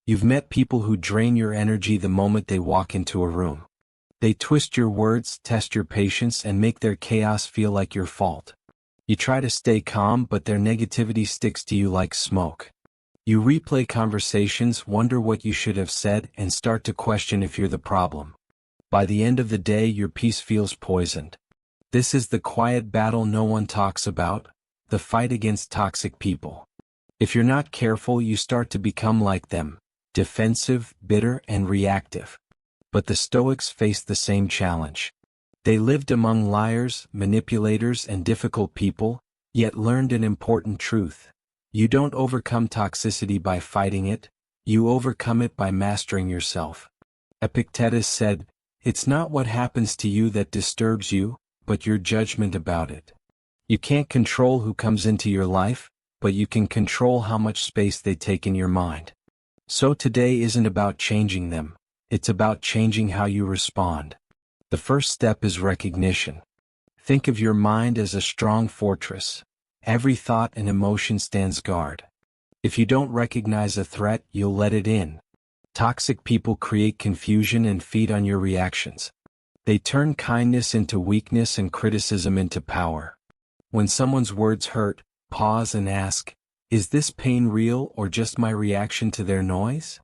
You've met people who drain your energy the moment they walk into a room. They twist your words, test your patience, and make their chaos feel like your fault. You try to stay calm, but their negativity sticks to you like smoke. You replay conversations, wonder what you should have said, and start to question if you're the problem. By the end of the day, your peace feels poisoned. This is the quiet battle no one talks about, the fight against toxic people. If you're not careful, you start to become like them, defensive, bitter, and reactive. But the Stoics faced the same challenge. They lived among liars, manipulators, and difficult people, yet learned an important truth. You don't overcome toxicity by fighting it, you overcome it by mastering yourself. Epictetus said, "It's not what happens to you that disturbs you, but your judgment about it." You can't control who comes into your life, but you can control how much space they take in your mind. So today isn't about changing them, it's about changing how you respond. The first step is recognition. Think of your mind as a strong fortress. Every thought and emotion stands guard. If you don't recognize a threat, you'll let it in. Toxic people create confusion and feed on your reactions. They turn kindness into weakness and criticism into power. When someone's words hurt, pause and ask, is this pain real or just my reaction to their noise?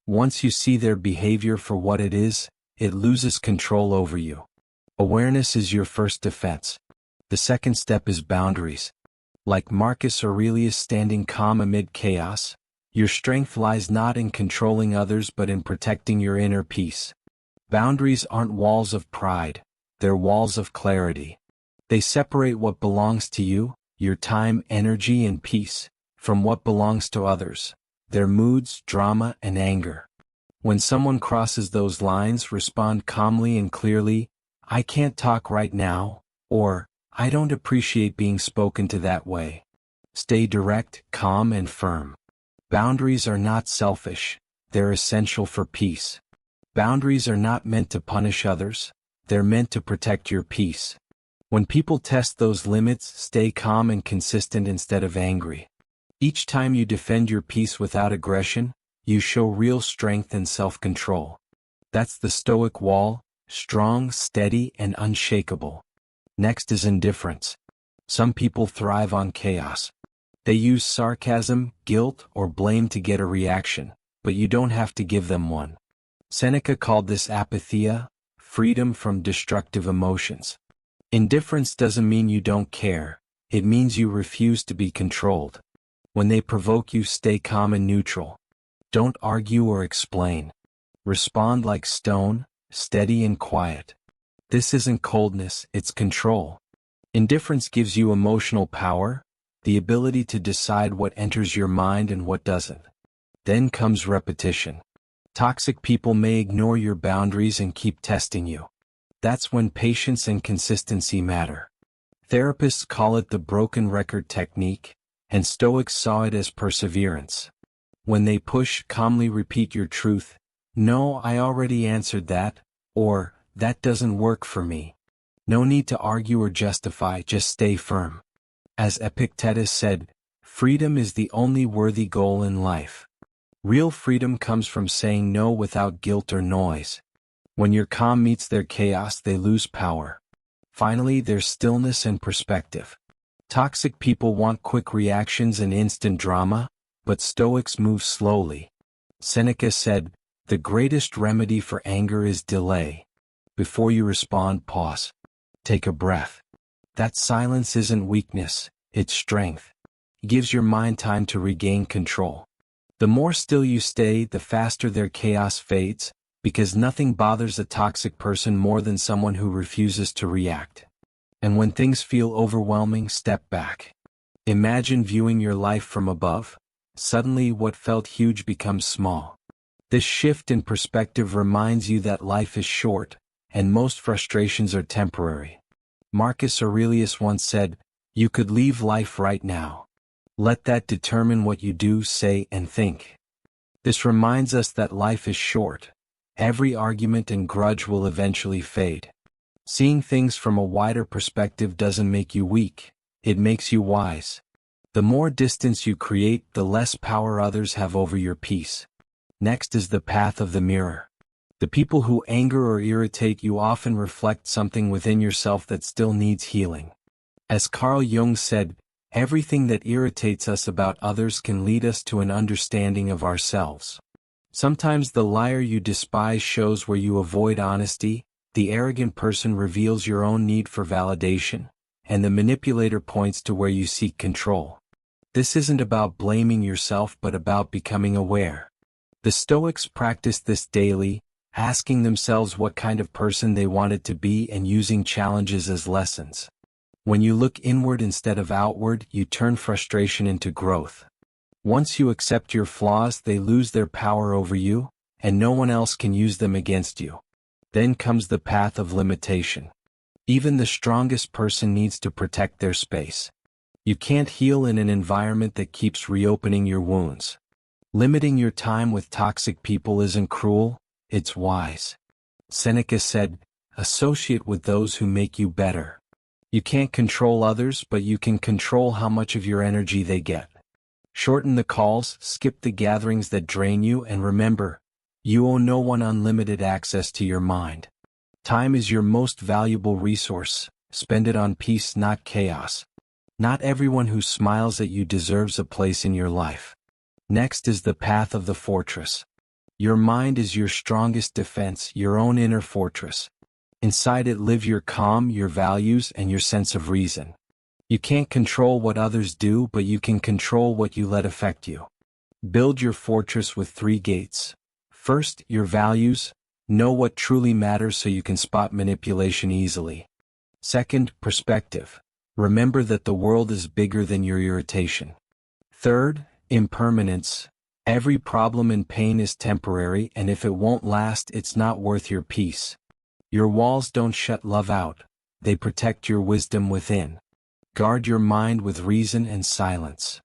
Once you see their behavior for what it is, it loses control over you. Awareness is your first defense. The second step is boundaries. Like Marcus Aurelius standing calm amid chaos, your strength lies not in controlling others but in protecting your inner peace. Boundaries aren't walls of pride, they're walls of clarity. They separate what belongs to you, your time, energy, and peace, from what belongs to others, their moods, drama, and anger. When someone crosses those lines, respond calmly and clearly, "I can't talk right now," or "I don't appreciate being spoken to that way." Stay direct, calm, and firm. Boundaries are not selfish, they're essential for peace. Boundaries are not meant to punish others, they're meant to protect your peace. When people test those limits, stay calm and consistent instead of angry. Each time you defend your peace without aggression, you show real strength and self-control. That's the Stoic wall, strong, steady, and unshakable. Next is indifference. Some people thrive on chaos. They use sarcasm, guilt, or blame to get a reaction, but you don't have to give them one. Seneca called this apatheia, freedom from destructive emotions. Indifference doesn't mean you don't care, it means you refuse to be controlled. When they provoke you, stay calm and neutral. Don't argue or explain. Respond like stone, steady and quiet. This isn't coldness, it's control. Indifference gives you emotional power, the ability to decide what enters your mind and what doesn't. Then comes repetition. Toxic people may ignore your boundaries and keep testing you. That's when patience and consistency matter. Therapists call it the broken record technique, and Stoics saw it as perseverance. When they push, calmly repeat your truth. "No, I already answered that," or "that doesn't work for me." No need to argue or justify, just stay firm. As Epictetus said, freedom is the only worthy goal in life. Real freedom comes from saying no without guilt or noise. When your calm meets their chaos, they lose power. Finally, there's stillness and perspective. Toxic people want quick reactions and instant drama, but Stoics move slowly. Seneca said, "The greatest remedy for anger is delay." Before you respond, pause. Take a breath. That silence isn't weakness, it's strength. It gives your mind time to regain control. The more still you stay, the faster their chaos fades, because nothing bothers a toxic person more than someone who refuses to react. And when things feel overwhelming, step back. Imagine viewing your life from above. Suddenly what felt huge becomes small. This shift in perspective reminds you that life is short, and most frustrations are temporary. Marcus Aurelius once said, "You could leave life right now. Let that determine what you do, say, and think." This reminds us that life is short. Every argument and grudge will eventually fade. Seeing things from a wider perspective doesn't make you weak, it makes you wise. The more distance you create, the less power others have over your peace. Next is the path of the mirror. The people who anger or irritate you often reflect something within yourself that still needs healing. As Carl Jung said, everything that irritates us about others can lead us to an understanding of ourselves. Sometimes the liar you despise shows where you avoid honesty, the arrogant person reveals your own need for validation, and the manipulator points to where you seek control. This isn't about blaming yourself but about becoming aware. The Stoics practiced this daily, asking themselves what kind of person they wanted to be and using challenges as lessons. When you look inward instead of outward, you turn frustration into growth. Once you accept your flaws, they lose their power over you, and no one else can use them against you. Then comes the path of limitation. Even the strongest person needs to protect their space. You can't heal in an environment that keeps reopening your wounds. Limiting your time with toxic people isn't cruel, it's wise. Seneca said, "Associate with those who make you better." You can't control others, but you can control how much of your energy they get. Shorten the calls, skip the gatherings that drain you, and remember, you owe no one unlimited access to your mind. Time is your most valuable resource. Spend it on peace, not chaos. Not everyone who smiles at you deserves a place in your life. Next is the path of the fortress. Your mind is your strongest defense, your own inner fortress. Inside it live your calm, your values, and your sense of reason. You can't control what others do, but you can control what you let affect you. Build your fortress with 3 gates. First, your values. Know what truly matters so you can spot manipulation easily. Second, perspective. Remember that the world is bigger than your irritation. Third, impermanence. Every problem and pain is temporary, and if it won't last, it's not worth your peace. Your walls don't shut love out, they protect your wisdom within. Guard your mind with reason and silence.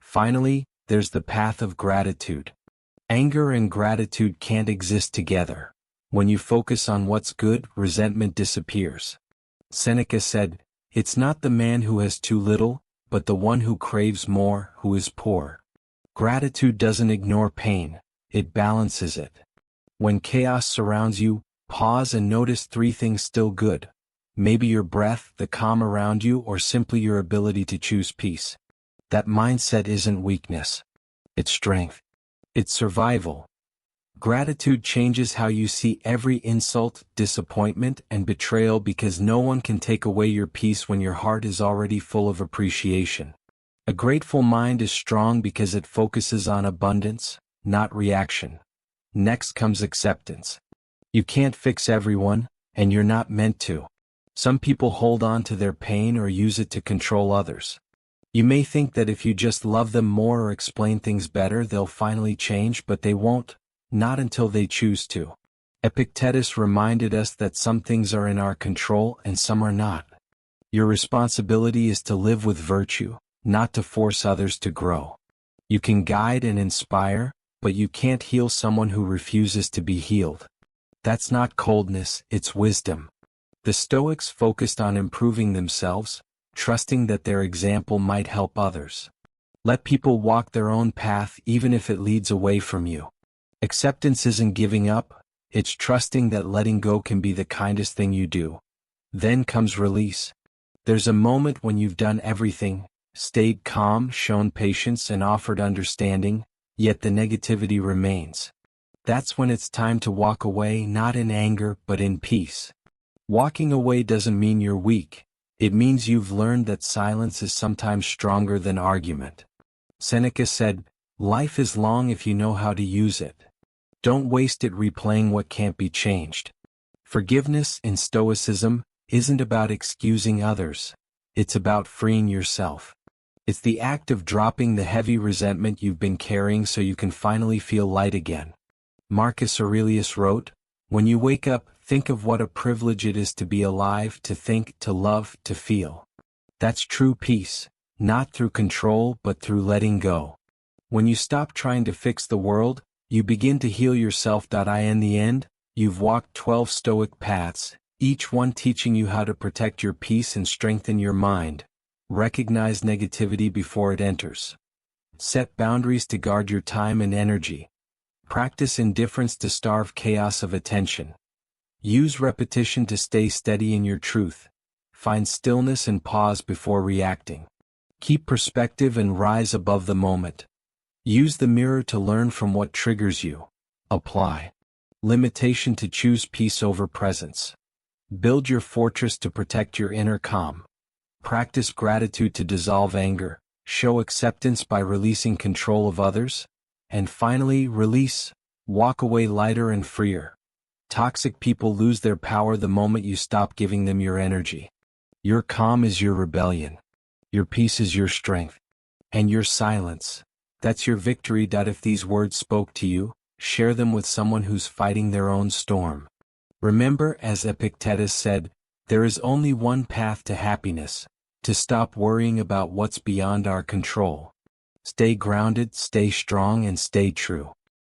Finally, there's the path of gratitude. Anger and gratitude can't exist together. When you focus on what's good, resentment disappears. Seneca said, "It's not the man who has too little, but the one who craves more, who is poor." Gratitude doesn't ignore pain, it balances it. When chaos surrounds you, pause and notice 3 things still good. Maybe your breath, the calm around you, or simply your ability to choose peace. That mindset isn't weakness. It's strength. It's survival. Gratitude changes how you see every insult, disappointment, and betrayal because no one can take away your peace when your heart is already full of appreciation. A grateful mind is strong because it focuses on abundance, not reaction. Next comes acceptance. You can't fix everyone, and you're not meant to. Some people hold on to their pain or use it to control others. You may think that if you just love them more or explain things better, they'll finally change, but they won't. Not until they choose to. Epictetus reminded us that some things are in our control and some are not. Your responsibility is to live with virtue, not to force others to grow. You can guide and inspire, but you can't heal someone who refuses to be healed. That's not coldness, it's wisdom. The Stoics focused on improving themselves, trusting that their example might help others. Let people walk their own path even if it leads away from you. Acceptance isn't giving up, it's trusting that letting go can be the kindest thing you do. Then comes release. There's a moment when you've done everything, stayed calm, shown patience, and offered understanding, yet the negativity remains. That's when it's time to walk away, not in anger but in peace. Walking away doesn't mean you're weak, it means you've learned that silence is sometimes stronger than argument. Seneca said, "Life is long if you know how to use it. Don't waste it replaying what can't be changed." Forgiveness in Stoicism isn't about excusing others, it's about freeing yourself. It's the act of dropping the heavy resentment you've been carrying so you can finally feel light again. Marcus Aurelius wrote, "When you wake up, think of what a privilege it is to be alive, to think, to love, to feel." That's true peace, not through control but through letting go. When you stop trying to fix the world, you begin to heal yourself. In the end, you've walked 12 Stoic paths, each one teaching you how to protect your peace and strengthen your mind. Recognize negativity before it enters. Set boundaries to guard your time and energy. Practice indifference to starve chaos of attention. Use repetition to stay steady in your truth. Find stillness and pause before reacting. Keep perspective and rise above the moment. Use the mirror to learn from what triggers you. Apply limitation to choose peace over presence. Build your fortress to protect your inner calm. Practice gratitude to dissolve anger. Show acceptance by releasing control of others. And finally, release. Walk away lighter and freer. Toxic people lose their power the moment you stop giving them your energy. Your calm is your rebellion. Your peace is your strength. And your silence, that's your victory. If these words spoke to you, share them with someone who's fighting their own storm. Remember, as Epictetus said, there is only one path to happiness: to stop worrying about what's beyond our control. Stay grounded, stay strong, and stay true.